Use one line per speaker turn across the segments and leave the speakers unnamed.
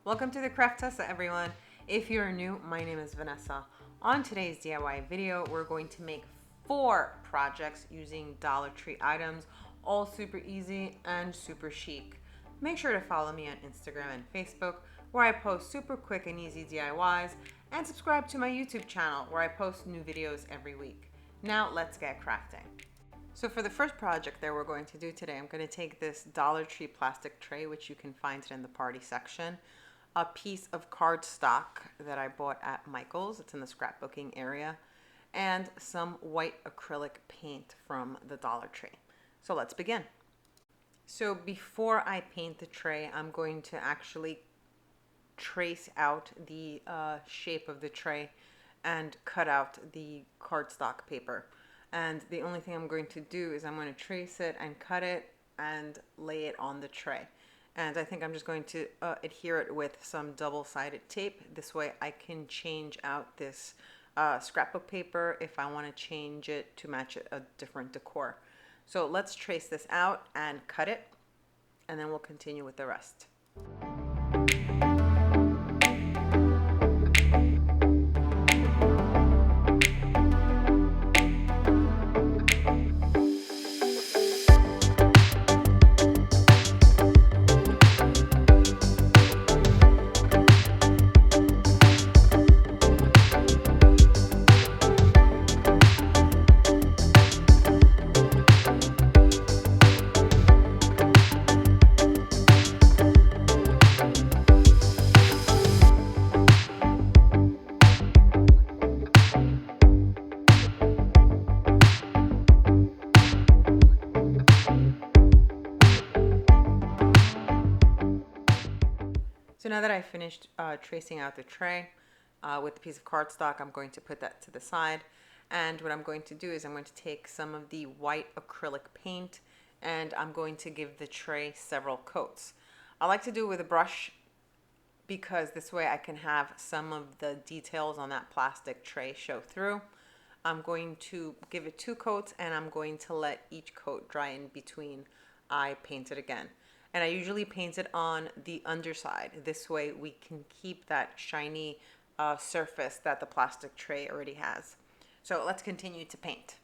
Welcome to the Craft Tessa, everyone. If you're new, my name is Vanessa. On today's DIY video, we're going to make 4 projects using Dollar Tree items, all super easy and super chic. Make sure to follow me on Instagram and Facebook, where I post super quick and easy DIYs, and subscribe to my YouTube channel, where I post new videos every week. Now let's get crafting. So for the first project that we're going to do today, I'm going to take this Dollar Tree plastic tray, which you can find it in the party section, a piece of cardstock that I bought at Michael's, it's in the scrapbooking area, and some white acrylic paint from the Dollar Tree. So let's begin. So before I paint the tray, I'm going to actually trace out the shape of the tray and cut out the cardstock paper. And the only thing I'm going to do is I'm going to trace it and cut it and lay it on the tray. And I think I'm just going to adhere it with some double-sided tape. This way I can change out this scrapbook paper if I want to change it to match a different decor. So let's trace this out and cut it, and then we'll continue with the rest. So now that I finished tracing out the tray with the piece of cardstock, I'm going to put that to the side. And what I'm going to do is I'm going to take some of the white acrylic paint and I'm going to give the tray several coats. I like to do it with a brush because this way I can have some of the details on that plastic tray show through. I'm going to give it 2 coats and I'm going to let each coat dry in between I paint it again. And I usually paint it on the underside. This way we can keep that shiny surface that the plastic tray already has. So let's continue to paint.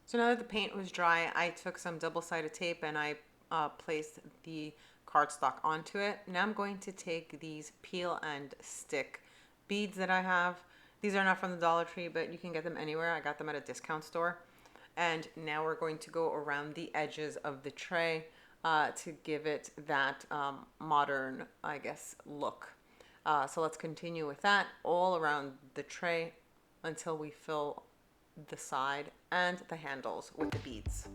So now that the paint was dry, I took some double-sided tape and I placed the cardstock onto it. Now I'm going to take these peel and stick beads that I have. These are not from the Dollar Tree, but you can get them anywhere. I got them at a discount store. And now we're going to go around the edges of the tray to give it that modern, I guess, look. So let's continue with that all around the tray until we fill the side and the handles with the beads.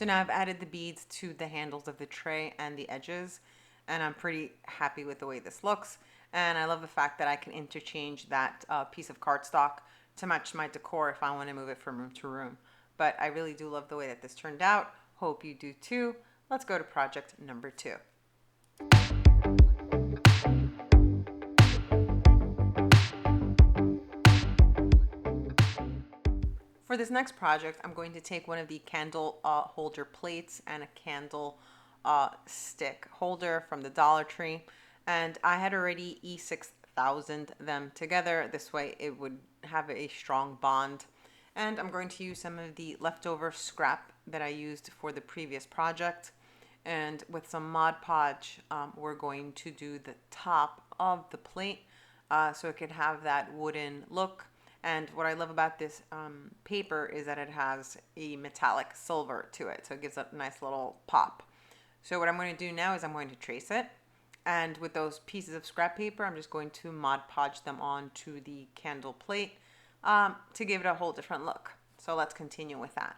So now I've added the beads to the handles of the tray and the edges, and I'm pretty happy with the way this looks. And I love the fact that I can interchange that piece of cardstock to match my decor if I want to move it from room to room. But I really do love the way that this turned out. Hope you do too. Let's go to project number 2. For this next project, I'm going to take one of the candle holder plates and a candle stick holder from the Dollar Tree, and I had already E6000 them together. This way it would have a strong bond. And I'm going to use some of the leftover scrap that I used for the previous project. And with some Mod Podge, we're going to do the top of the plate so it could have that wooden look. And what I love about this paper is that it has a metallic silver to it, so it gives a nice little pop. So what I'm going to do now is I'm going to trace it. And with those pieces of scrap paper, I'm just going to Mod Podge them onto the candle plate to give it a whole different look. So let's continue with that.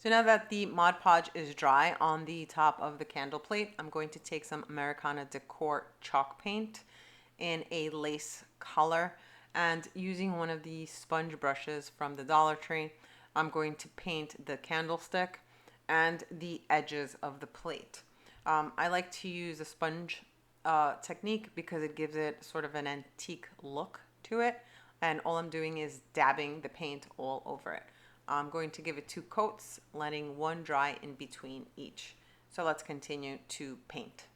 So now that the Mod Podge is dry on the top of the candle plate, I'm going to take some Americana Decor chalk paint in a lace color, and using one of the sponge brushes from the Dollar Tree, I'm going to paint the candlestick and the edges of the plate. I like to use a sponge technique because it gives it sort of an antique look to it, and all I'm doing is dabbing the paint all over it. I'm going to give it 2 coats, letting one dry in between each. So let's continue to paint.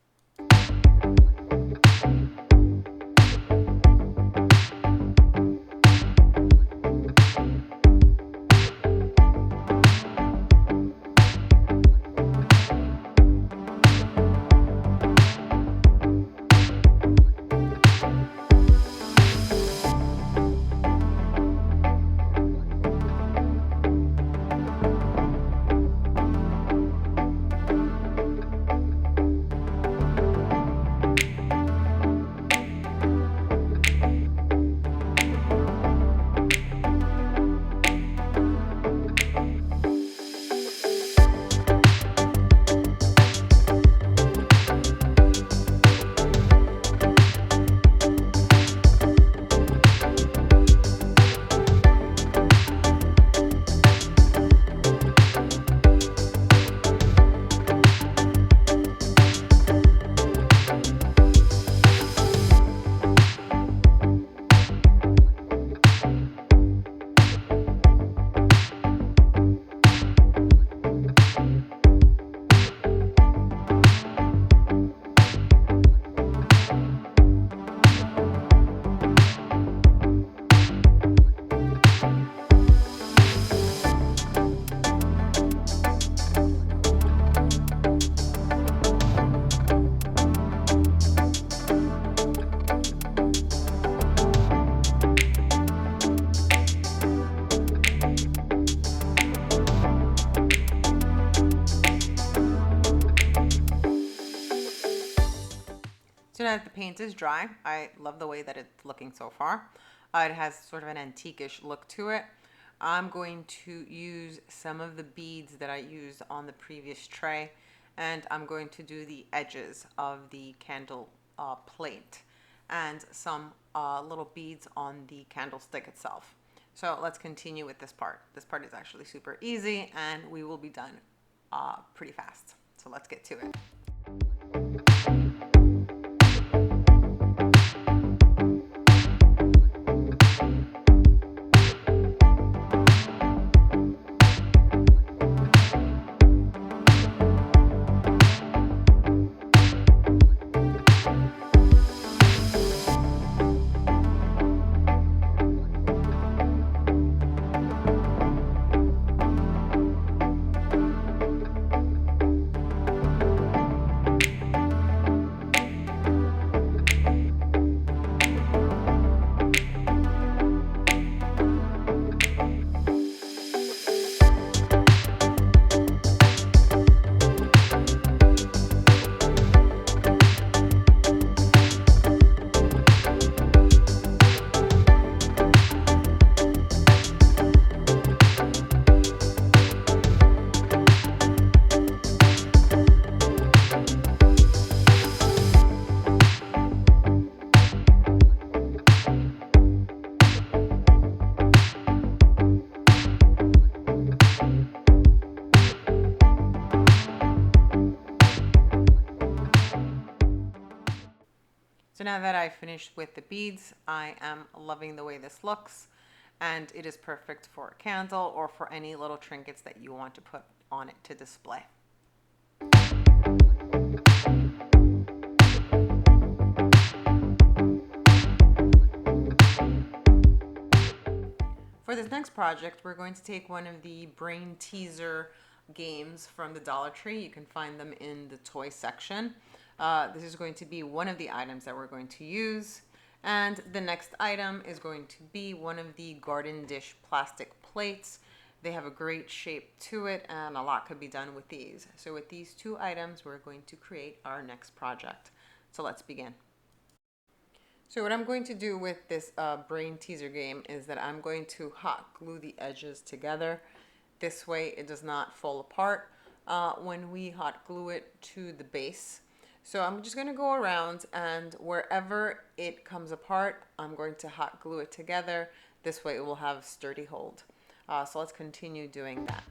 So now that the paint is dry, I love the way that it's looking so far. It has sort of an antique-ish look to it. I'm going to use some of the beads that I used on the previous tray, and I'm going to do the edges of the candle plate and some little beads on the candlestick itself. So let's continue with this part. This part is actually super easy and we will be done pretty fast. So let's get to it. So now that I finished with the beads, I am loving the way this looks, and it is perfect for a candle or for any little trinkets that you want to put on it to display. For this next project, we're going to take one of the brain teaser games from the Dollar Tree. You can find them in the toy section. This is going to be one of the items that we're going to use. And the next item is going to be one of the garden dish plastic plates. They have a great shape to it and a lot could be done with these. So with these two items, we're going to create our next project. So let's begin. So what I'm going to do with this brain teaser game is that I'm going to hot glue the edges together. This way it does not fall apart when we hot glue it to the base. So I'm just going to go around, and wherever it comes apart, I'm going to hot glue it together. This way it will have a sturdy hold. So let's continue doing that.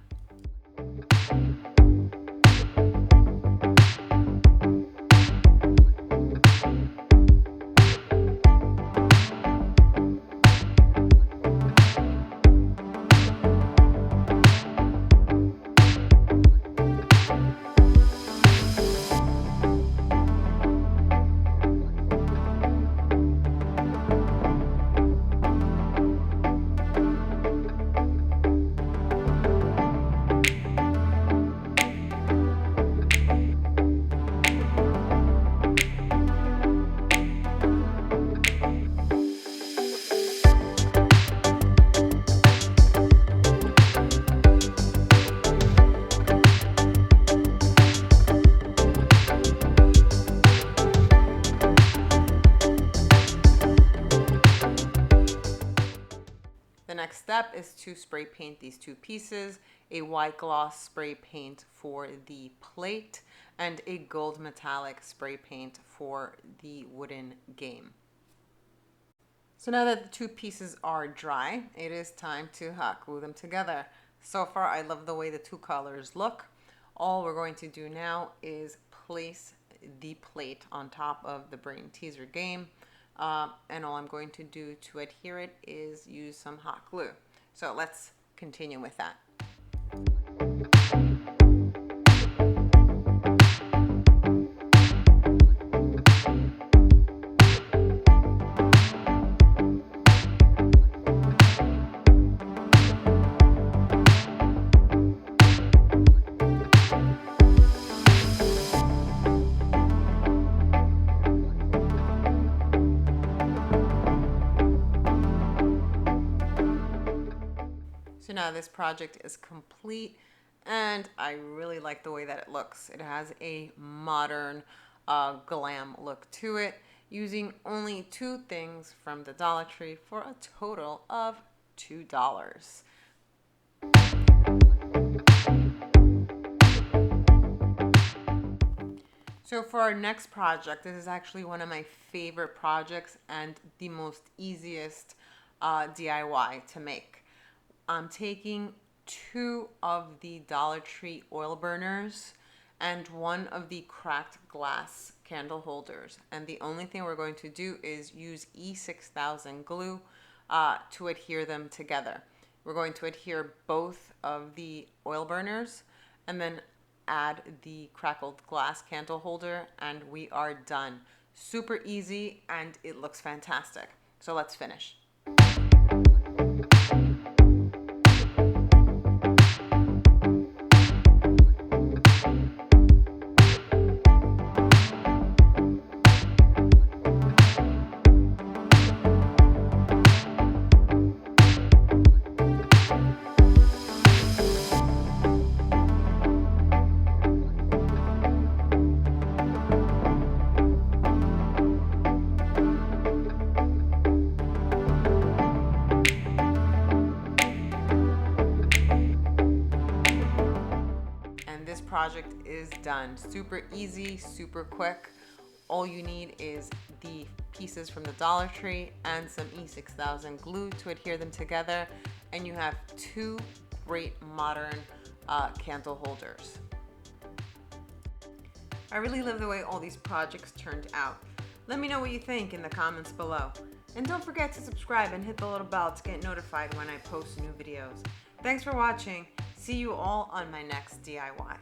The next step is to spray paint these two pieces, a white gloss spray paint for the plate and a gold metallic spray paint for the wooden game. So now that the two pieces are dry, it is time to hot glue them together. So far, I love the way the two colors look. All we're going to do now is place the plate on top of the brain teaser game. And all I'm going to do to adhere it is use some hot glue. So let's continue with that. So now this project is complete and I really like the way that it looks. It has a modern glam look to it, using only two things from the Dollar Tree for a total of $2. So for our next project, this is actually one of my favorite projects and the most easiest DIY to make. I'm taking 2 of the Dollar Tree oil burners and 1 of the cracked glass candle holders. And the only thing we're going to do is use E6000 glue to adhere them together. We're going to adhere both of the oil burners and then add the crackled glass candle holder, and we are done. Super easy and it looks fantastic. So let's finish. This project is done. Super easy, super quick. All you need is the pieces from the Dollar Tree and some E6000 glue to adhere them together, and you have 2 great modern candle holders. I really love the way all these projects turned out. Let me know what you think in the comments below. And don't forget to subscribe and hit the little bell to get notified when I post new videos. Thanks for watching. See you all on my next DIY.